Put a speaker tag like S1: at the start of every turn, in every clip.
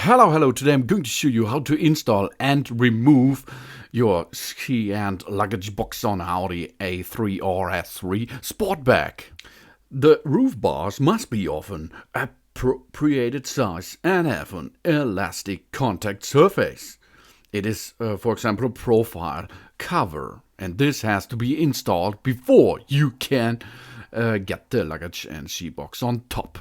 S1: Hello, today I'm going to show you how to install and remove your ski and luggage box on Audi A3 or S3 Sportback. The roof bars must be of an appropriated size and have an elastic contact surface. It is, for example, a profile cover, and this has to be installed before you can get the luggage and ski box on top.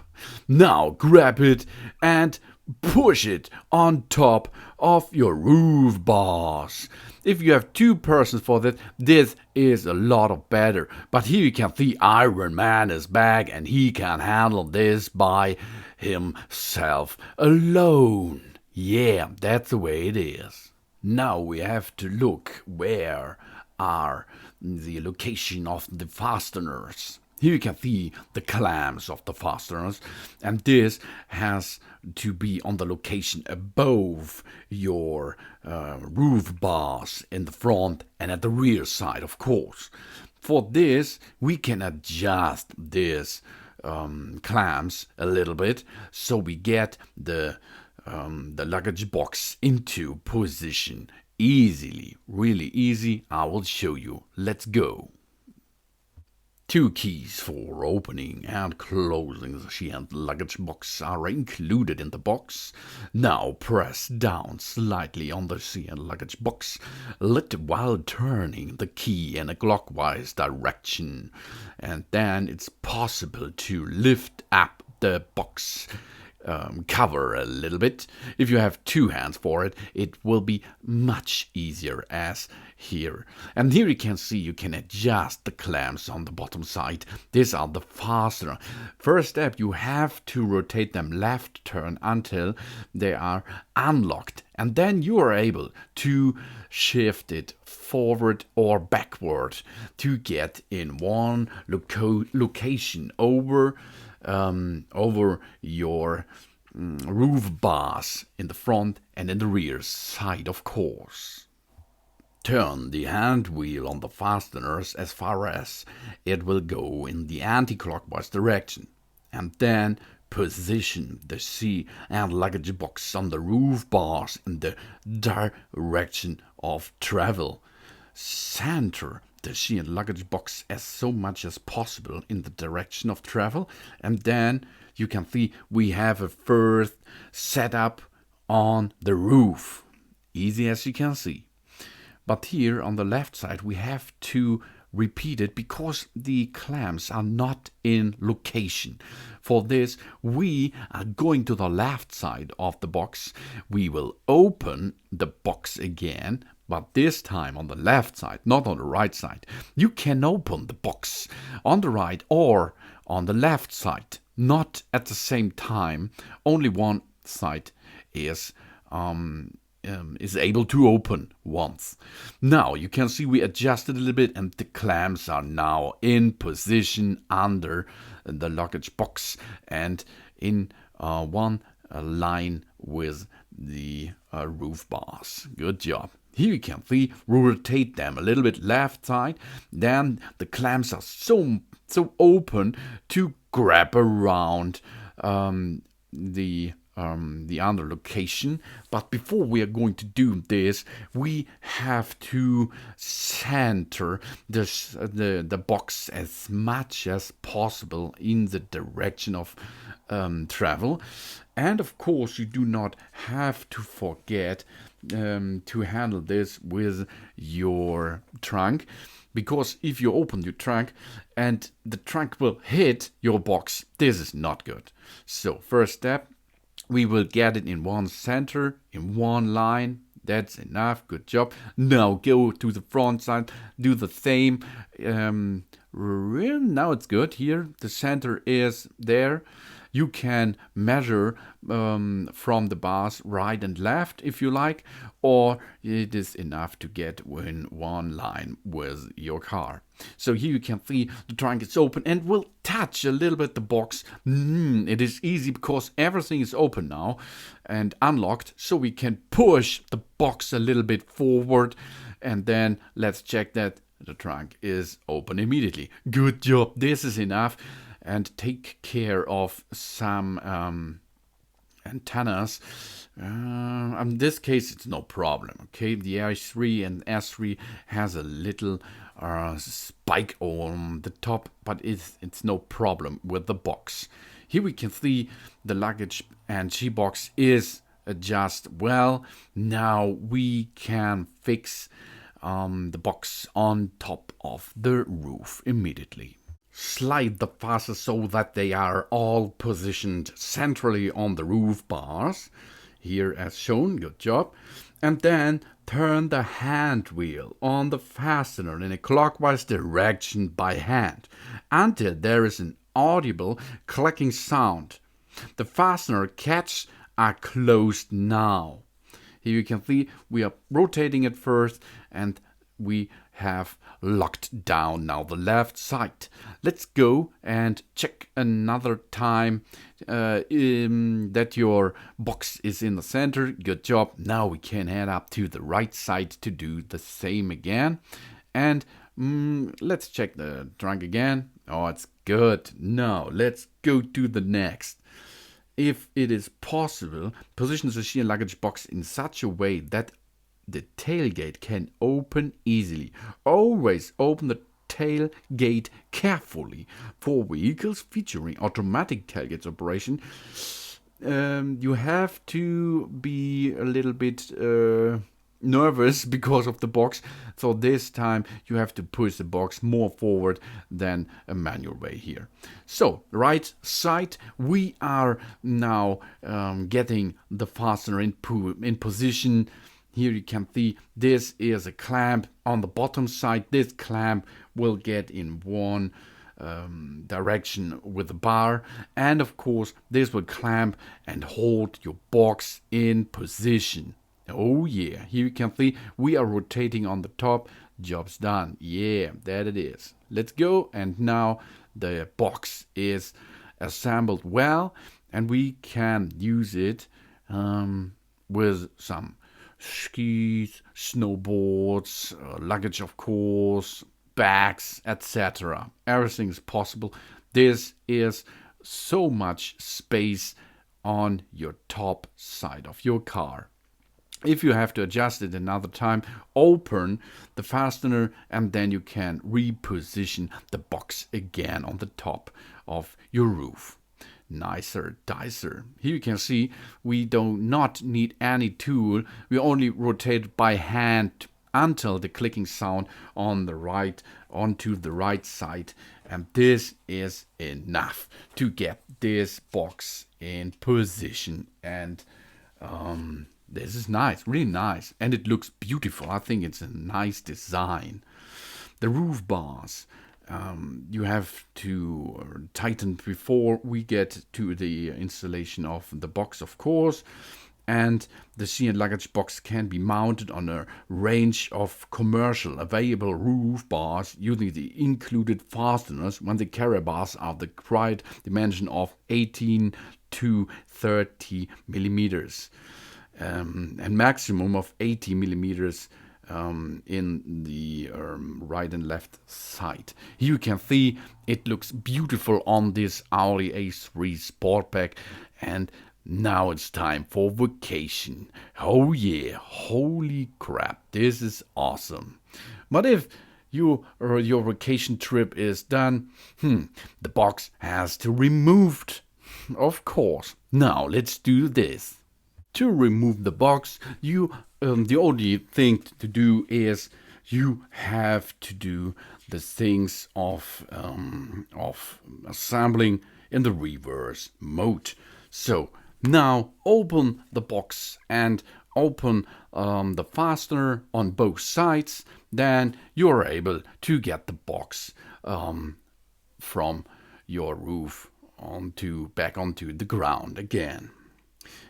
S1: Now grab it and push it on top of your roof bars. If you have two persons for that, this is a lot of better. But here you can see Iron Man is back and he can handle this by himself alone. Yeah, that's the way it is. Now we have to look where are the location of the fasteners. Here you can see the clamps of the fasteners, and this has to be on the location above your roof bars in the front and at the rear side, of course. For this, we can adjust this clamps a little bit so we get the luggage box into position easily, really easy. I will show you. Let's go. Two keys for opening and closing the ski and luggage box are included in the box. Now press down slightly on the ski and luggage box lid while turning the key in a clockwise direction, and then it's possible to lift up the box cover a little bit. If you have two hands for it, it will be much easier as here. And here you can see you can adjust the clamps on the bottom side. These are the fastener. First step, you have to rotate them left turn until they are unlocked, and then you are able to shift it forward or backward to get in one location over your roof bars in the front and in the rear side, of course. Turn the hand wheel on the fasteners as far as it will go in the anti-clockwise direction, and then position the ski and luggage box on the roof bars in the direction of travel. Center the ski and luggage box as so much as possible in the direction of travel, and then you can see we have a first setup on the roof, easy as you can see. But here on the left side we have to repeat it because the clamps are not in location. For this, we are going to the left side of the box. We will open the box again, but this time on the left side, not on the right side. You can open the box on the right or on the left side, not at the same time. Only one side is able to open once. Now you can see we adjusted a little bit and the clamps are now in position under the luggage box and in one line with the roof bars. Good job. Here you can see, rotate them a little bit left side, then the clamps are so open to grab around the under location. But before we are going to do this, we have to center the box as much as possible in the direction of travel. And of course you do not have to forget to handle this with your trunk, because if you open your trunk and the trunk will hit your box, this is not good. So first step, we will get it in one center, in one line. That's enough. Good job. Now go to the front side. Do the same. Now it's good. Here the center is there. You can measure from the bars right and left if you like, or it is enough to get in one line with your car. So here you can see the trunk is open and will touch a little bit the box. It is easy because everything is open now and unlocked, so we can push the box a little bit forward, and then let's check that the trunk is open immediately. Good job. This is enough. And take care of some antennas. In this case, it's no problem. Okay, the A3 and S3 has a little spike on the top, but it's no problem with the box. Here we can see the luggage and key box is adjusted well. Now we can fix the box on top of the roof immediately. Slide the fasteners so that they are all positioned centrally on the roof bars. Here as shown, good job. And then turn the hand wheel on the fastener in a clockwise direction by hand until there is an audible clicking sound. The fastener catches are closed now. Here you can see we are rotating it first and we have locked down now the left side. Let's go and check another time that your box is in the center. Good job. Now we can head up to the right side to do the same again. And let's check the trunk again. Oh, it's good. Now let's go to the next. If it is possible, position the sheer luggage box in such a way that the tailgate can open easily. Always open the tailgate carefully. For vehicles featuring automatic tailgate operation, you have to be a little bit nervous because of the box. So this time you have to push the box more forward than a manual way here. So right side, we are now getting the fastener in position. Here you can see this is a clamp on the bottom side. This clamp will get in one direction with the bar, and of course this will clamp and hold your box in position. Oh yeah, here you can see we are rotating on the top. Job's done. Yeah, that it is. Let's go, and now the box is assembled well, and we can use it with some skis, snowboards, luggage of course, bags, etc. Everything is possible. This is so much space on your top side of your car. If you have to adjust it another time, open the fastener and then you can reposition the box again on the top of your roof. Nicer dicer. Here you can see we do not need any tool. We only rotate by hand until the clicking sound on the right onto the right side, and this is enough to get this box in position. And this is nice, really nice, and it looks beautiful. I think it's a nice design. The roof bars, you have to tighten before we get to the installation of the box, of course. And the sea and luggage box can be mounted on a range of commercial available roof bars using the included fasteners when the carrier bars are the right dimension of 18 to 30 millimeters. And maximum of 80 millimeters in the right and left side. Here you can see it looks beautiful on this Audi A3 Sportback, and now it's time for vacation. Oh yeah, holy crap, this is awesome. But if your vacation trip is done, the box has to be removed, of course. Now let's do this. To remove the box, the only thing to do is you have to do the things of assembling in the reverse mode. So now open the box and open the fastener on both sides. Then you're able to get the box from your roof back onto the ground again.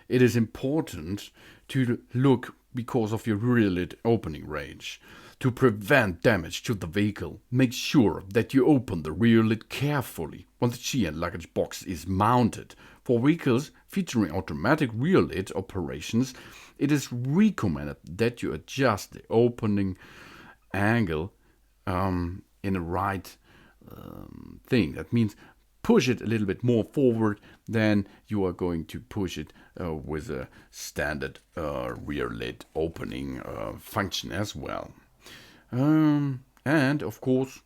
S1: It is important to look because of your rear lid opening range. To prevent damage to the vehicle, make sure that you open the rear lid carefully when the key and luggage box is mounted. For vehicles featuring automatic rear lid operations, it is recommended that you adjust the opening angle in the right thing. That means push it a little bit more forward, then you are going to push it with a standard rear lid opening function as well. And of course,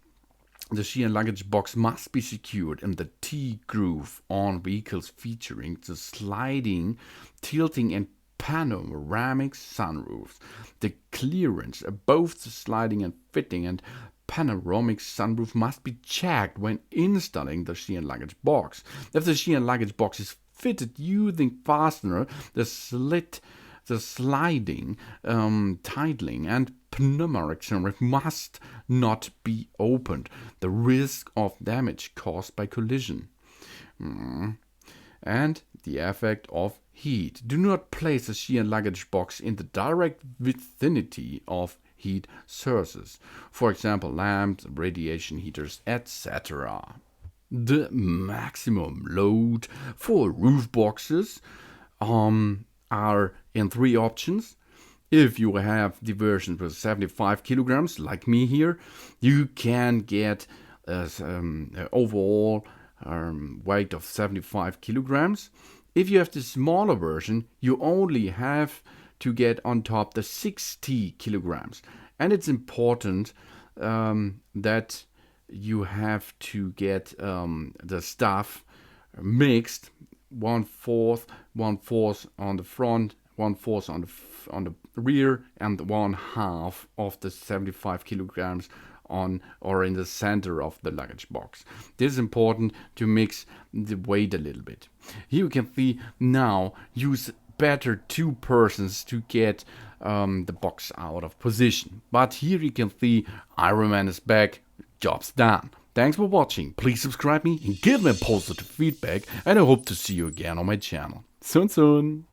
S1: the Ski & Luggage box must be secured in the T-groove on vehicles featuring the sliding, tilting and panoramic sunroofs. The clearance above the sliding and fitting and panoramic sunroof must be checked when installing the Ski & Luggage box. If the Ski & Luggage box is fitted using fastener, the sliding, titling and pneumatic sunroof must not be opened. The risk of damage caused by collision. And the effect of heat. Do not place the Ski & Luggage box in the direct vicinity of heat sources. For example, lamps, radiation heaters, etc. The maximum load for roof boxes are in 3 options. If you have the version with 75 kilograms, like me here, you can get overall weight of 75 kilograms. If you have the smaller version, you only have to get on top the 60 kilograms. And it's important that you have to get the stuff mixed, 1/4 on the front, 1/4 on the rear, and 1/2 of the 75 kilograms on or in the center of the luggage box. This is important to mix the weight a little bit. Here you can see now use better 2 persons to get the box out of position. But here you can see Ironman is back, job's done. Thanks for watching. Please subscribe me and give me positive feedback, and I hope to see you again on my channel. Soon.